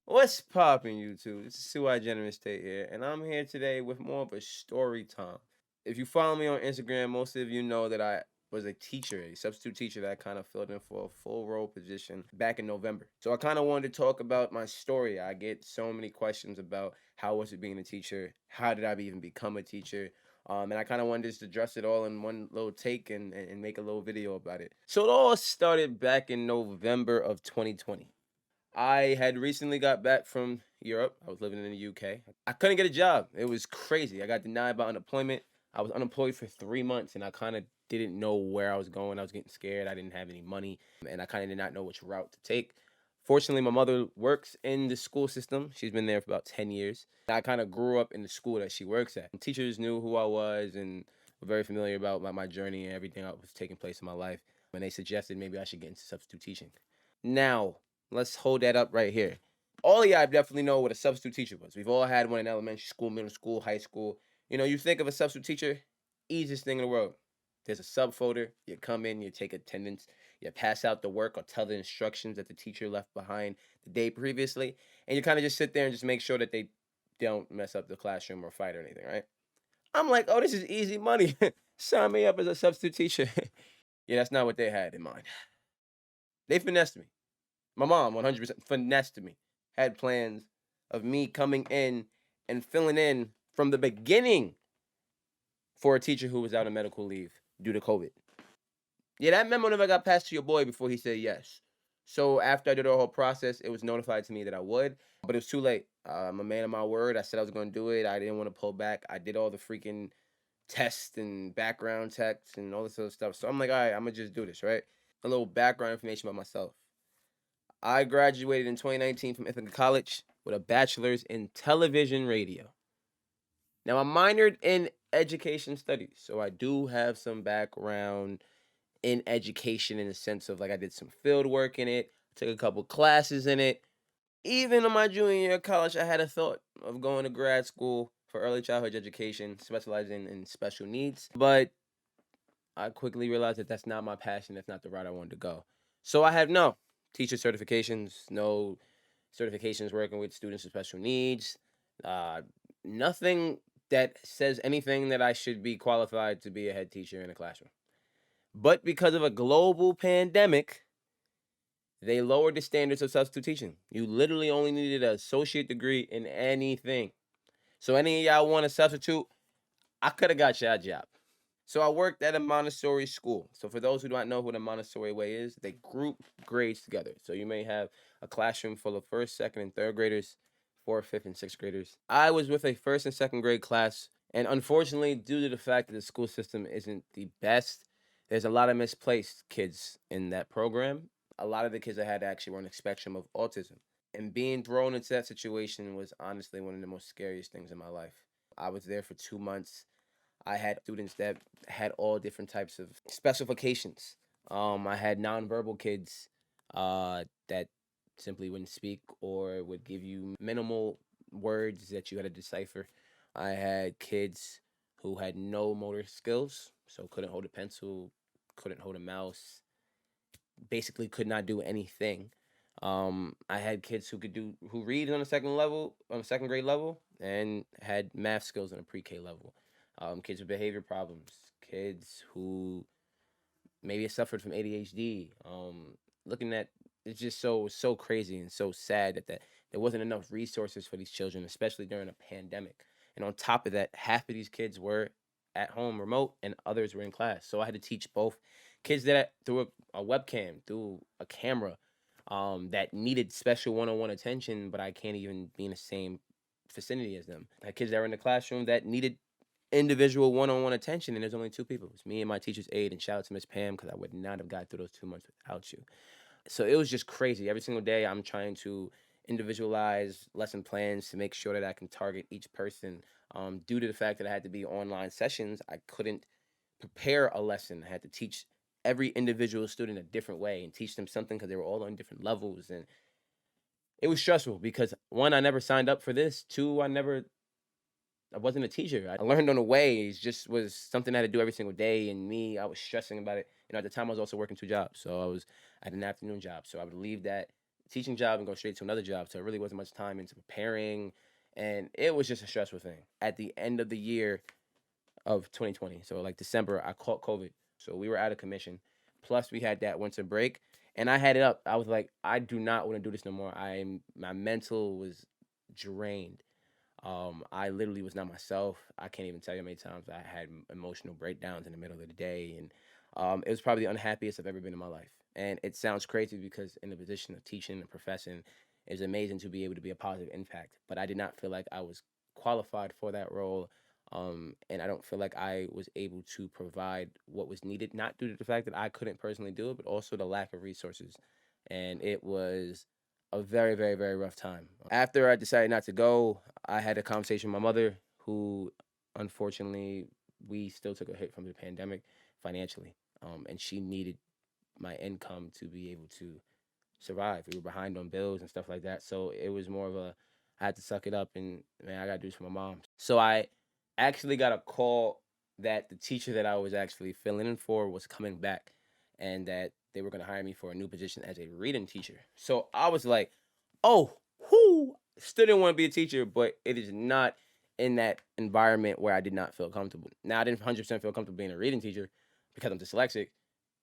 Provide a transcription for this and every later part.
What's poppin', YouTube? This is CY Generous State here, and I'm here today with more of a story time. If you follow me on Instagram, most of you know that I was a teacher, a substitute teacher that kind of filled in for a full role position back in November. So I kind of wanted to talk about my story. I get so many questions about how was it being a teacher, how did I even become a teacher, and I kind of wanted to address it all in one little take and make a little video about it. So it all started back in November of 2020. I had recently got back from Europe. I was living in the UK. I couldn't get a job. It was crazy. I got denied by unemployment. I was unemployed for 3 months and I kind of didn't know where I was going. I was getting scared. I didn't have any money and I kind of did not know which route to take. Fortunately, my mother works in the school system. She's been there for about 10 years. I kind of grew up in the school that she works at. Teachers knew who I was and were very familiar about my journey and everything that was taking place in my life. And they suggested maybe I should get into substitute teaching. Now, let's hold that up right here. All of y'all definitely know what a substitute teacher was. We've all had one in elementary school, middle school, high school. You know, you think of a substitute teacher, easiest thing in the world. There's a subfolder. You come in, you take attendance, you pass out the work or tell the instructions that the teacher left behind the day previously, and you kind of just sit there and just make sure that they don't mess up the classroom or fight or anything, right? I'm like, oh, this is easy money. Sign me up as a substitute teacher. Yeah, that's not what they had in mind. They finessed me. My mom 100% finessed me, had plans of me coming in and filling in from the beginning for a teacher who was out on medical leave due to COVID. Yeah, that memo never got passed to your boy before he said yes. So after I did the whole process, it was notified to me that I would, but it was too late. I'm a man of my word. I said I was going to do it. I didn't want to pull back. I did all the freaking tests and background checks and all this other stuff. So I'm like, all right, I'm going to just do this, right? A little background information about myself. I graduated in 2019 from Ithaca College with a bachelor's in television radio. Now, I'm minored in education studies, so I do have some background in education in the sense of like I did some field work in it, took a couple classes in it. Even in my junior year of college, I had a thought of going to grad school for early childhood education, specializing in special needs. But I quickly realized that that's not my passion. That's not the route I wanted to go. So I have no teacher certifications, no certifications working with students with special needs, uh, nothing that says anything that I should be qualified to be a head teacher in a classroom. But because of a global pandemic, they lowered the standards of substitute teaching. You literally only needed an associate degree in anything. So any of y'all want a substitute, I could have got y'all a job. So I worked at a Montessori school. So for those who don't know what a Montessori way is, they group grades together. So you may have a classroom full of first, second, and third graders, fourth, fifth, and sixth graders. I was with a first and second grade class, and unfortunately, due to the fact that the school system isn't the best, there's a lot of misplaced kids in that program. A lot of the kids I had actually were on the spectrum of autism. And being thrown into that situation was honestly one of the most scariest things in my life. I was there for 2 months. I had students that had all different types of specifications. I had nonverbal kids that simply wouldn't speak or would give you minimal words that you had to decipher. I had kids who had no motor skills, so couldn't hold a pencil, couldn't hold a mouse, basically could not do anything. I had kids who read on a second grade level, and had math skills on a pre-K level. Kids with behavior problems, kids who maybe suffered from ADHD. Looking at it's just so crazy and so sad that there wasn't enough resources for these children, especially during a pandemic. And on top of that, half of these kids were at home remote, and others were in class. So I had to teach both kids that through a webcam, through a camera, that needed special one-on-one attention, but I can't even be in the same vicinity as them. I had kids that were in the classroom that needed individual one-on-one attention, and there's only two people. It's me and my teacher's aide, and shout out to Miss Pam because I would not have got through those 2 months without you. So it was just crazy. Every single day, I'm trying to individualize lesson plans to make sure that I can target each person. Due to the fact that I had to be online sessions, I couldn't prepare a lesson. I had to teach every individual student a different way and teach them something because they were all on different levels. And it was stressful because one, I never signed up for this. Two, I never I wasn't a teacher. I learned on the way. It just was something I had to do every single day. And me, I was stressing about it. At the time, I was also working two jobs. So I had an afternoon job. So I would leave that teaching job and go straight to another job. So it really wasn't much time into preparing. And it was just a stressful thing. At the end of the year of 2020, so like December, I caught COVID. So we were out of commission. Plus, we had that winter break. And I had it up. I was like, I do not want to do this no more. My mental was drained. I literally was not myself. I can't even tell you how many times I had emotional breakdowns in the middle of the day, and it was probably the unhappiest I've ever been in my life. And it sounds crazy because in the position of teaching and professing, it's amazing to be able to be a positive impact. But I did not feel like I was qualified for that role, and I don't feel like I was able to provide what was needed. Not due to the fact that I couldn't personally do it, but also the lack of resources. And it was a very, very, very rough time. After I decided not to go, I had a conversation with my mother, who unfortunately we still took a hit from the pandemic financially. And she needed my income to be able to survive. We were behind on bills and stuff like that. So it was more of a I had to suck it up and man, I gotta do this for my mom. So I actually got a call that the teacher that I was actually filling in for was coming back and that they were gonna hire me for a new position as a reading teacher. So I was like, oh, whoo, still didn't want to be a teacher, but it is not in that environment where I did not feel comfortable. Now I didn't 100% feel comfortable being a reading teacher because I'm dyslexic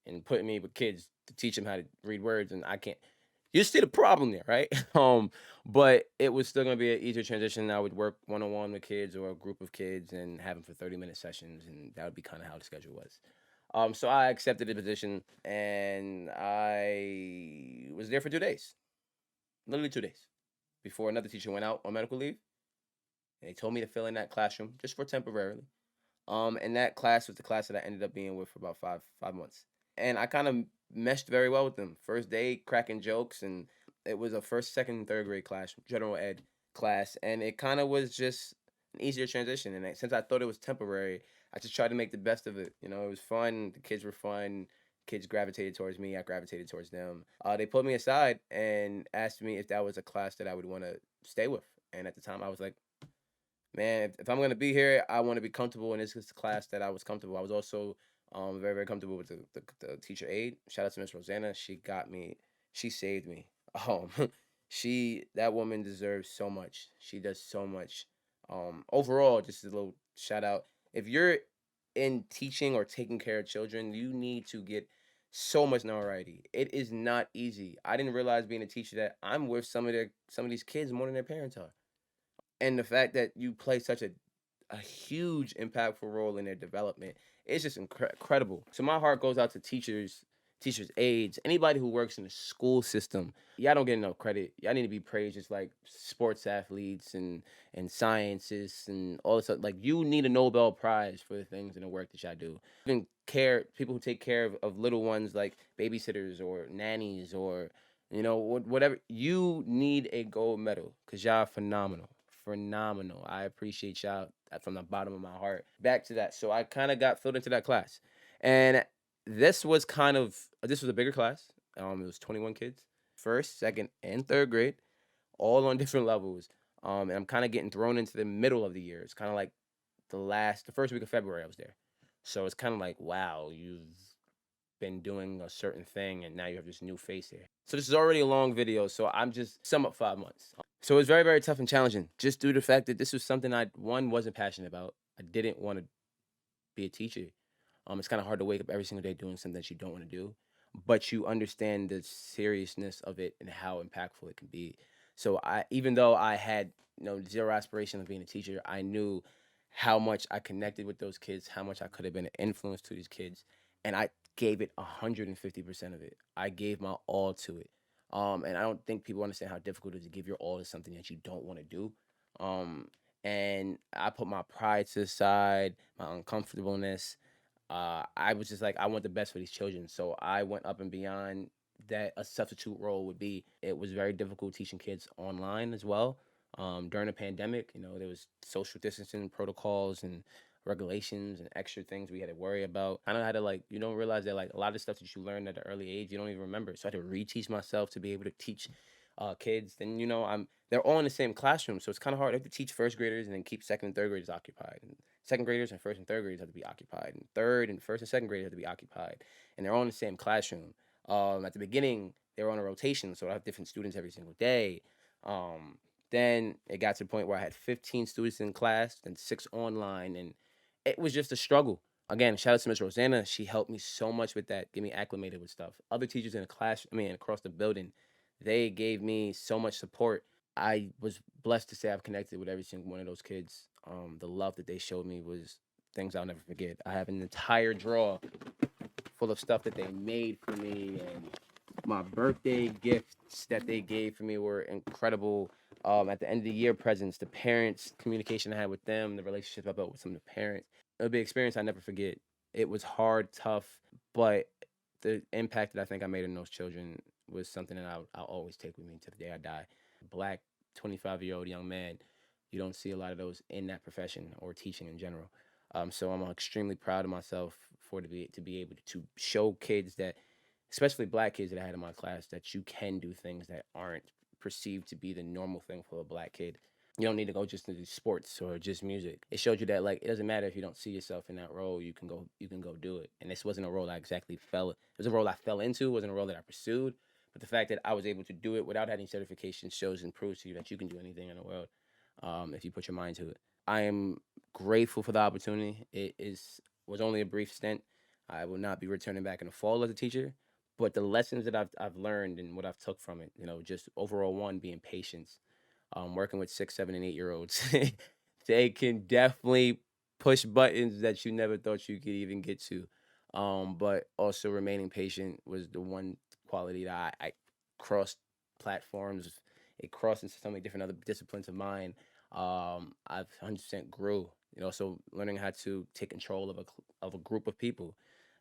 and putting me with kids to teach them how to read words, and I can't. You see the problem there, right? But it was still gonna be an easier transition. I would work one on one with kids or a group of kids and have them for 30-minute sessions, and that would be kind of how the schedule was. So I accepted the position, and I was there for 2 days, literally 2 days, before another teacher went out on medical leave, and they told me to fill in that classroom just for temporarily. And that class was the class that I ended up being with for about five months. And I kind of meshed very well with them. First day, cracking jokes, and it was a first, second, and third grade class, general ed class, and it kind of was just an easier transition. And since I thought it was temporary, I just tried to make the best of it. It was fun. The kids were fun. Kids gravitated towards me. I gravitated towards them. They pulled me aside and asked me if that was a class that I would want to stay with. And at the time, I was like, man, if I'm gonna be here, I want to be comfortable, and this is the class that I was comfortable. I was also very very comfortable with the teacher aide. Shout out to Miss Rosanna. She got me. She saved me. Um, that woman deserves so much. She does so much. Overall, just a little shout out. If you're in teaching or taking care of children, you need to get so much notoriety. It is not easy. I didn't realize being a teacher that I'm with some of these kids more than their parents are, and the fact that you play such a huge impactful role in their development, it's just incredible. So my heart goes out to teachers aides, anybody who works in the school system. Y'all don't get enough credit. Y'all need to be praised just like sports athletes and scientists and all this stuff. Like you need a Nobel Prize for the things and the work that y'all do. Even people who take care of little ones like babysitters or nannies or whatever. You need a gold medal because y'all are phenomenal. Phenomenal. I appreciate y'all from the bottom of my heart. Back to that. So I kind of got filled into that class. And this was a bigger class. It was 21 kids. First, second, and third grade, all on different levels. And I'm kind of getting thrown into the middle of the year. It's kind of like the first week of February I was there. So it's kind of like, wow, you've been doing a certain thing and now you have this new face here. So this is already a long video, so I'm just sum up 5 months. So it was very, very tough and challenging, just due to the fact that this was something I wasn't passionate about. I didn't want to be a teacher. It's kind of hard to wake up every single day doing something that you don't want to do, but you understand the seriousness of it and how impactful it can be. So even though I had zero aspiration of being a teacher, I knew how much I connected with those kids, how much I could have been an influence to these kids, and I gave it 150% of it. I gave my all to it. And I don't think people understand how difficult it is to give your all to something that you don't want to do. Um, and I put my pride to the side, my uncomfortableness. I was just like, I want the best for these children. So I went up and beyond that a substitute role would be. It was very difficult teaching kids online as well. During the pandemic, there was social distancing protocols and regulations and extra things we had to worry about. I know how to you don't realize that a lot of stuff that you learned at an early age, you don't even remember. So I had to reteach myself to be able to teach kids. Then I'm they're all in the same classroom, so it's kind of hard. I have to teach first graders and then keep second and third graders occupied. And second graders and first and third graders have to be occupied. And third and first and second graders have to be occupied. And they're all in the same classroom. At the beginning, they were on a rotation, so I have different students every single day. Um, then it got to the point where I had 15 students in class and 6 online, and it was just a struggle. Again, shout out to Miss Rosanna. She helped me so much with that, get me acclimated with stuff. Other teachers in the class, I mean, across the building, they gave me so much support. I was blessed to say I've connected with every single one of those kids. The love that they showed me was things I'll never forget. I have an entire drawer full of stuff that they made for me, and my birthday gifts that they gave for me were incredible. At the end of the year presents, the parents, communication I had with them, the relationship I built with some of the parents. It'll be an experience I never forget. It was hard, tough, but the impact that I think I made in those children was something that I'll always take with me to the day I die. Black 25-year-old young man, you don't see a lot of those in that profession or teaching in general. So I'm extremely proud of myself for to be able to show kids that, especially black kids that I had in my class, that you can do things that aren't perceived to be the normal thing for a black kid. You don't need to go just into sports or just music. It showed you that, like, it doesn't matter if you don't see yourself in that role. You can go do it. And this wasn't a role I exactly fell. It was a role I fell into. It wasn't a role that I pursued. But the fact that I was able to do it without having certification shows and proves to you that you can do anything in the world, if you put your mind to it. I am grateful for the opportunity. Was only a brief stint. I will not be returning back in the fall as a teacher. But the lessons that I've learned and what I've took from it, just overall, one being patience. Working with 6, 7, and 8 year olds, they can definitely push buttons that you never thought you could even get to. But also remaining patient was the one quality that I crossed platforms. It crossed into so many different other disciplines of mine. I've 100% grew. So learning how to take control of a group of people,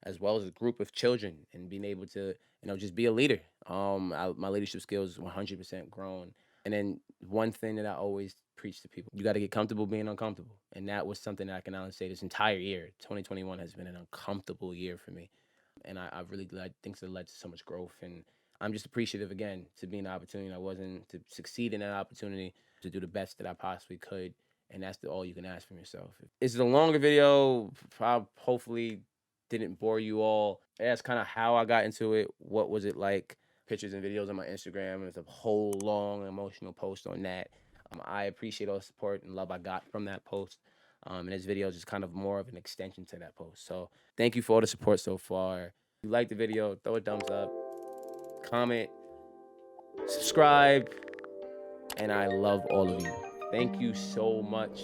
as well as a group of children, and being able to just be a leader. My leadership skills 100% grown. And then one thing that I always preach to people, you got to get comfortable being uncomfortable. And that was something that I can honestly say this entire year. 2021 has been an uncomfortable year for me. And I really like things that led to so much growth. And I'm just appreciative again to be in the opportunity I wasn't, to succeed in that opportunity, to do the best that I possibly could. And that's all you can ask from yourself. It's a longer video. Hopefully didn't bore you all. That's kind of how I got into it. What was it like? Pictures and videos on my Instagram. It's a whole long emotional post on that. I appreciate all the support and love I got from that post. And this video is just kind of more of an extension to that post. So thank you for all the support so far. If you like the video, throw a thumbs up, comment, subscribe, and I love all of you. Thank you so much.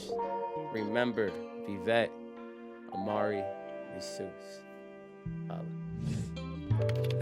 Remember, Vivette, Amari, Jesus. Holla.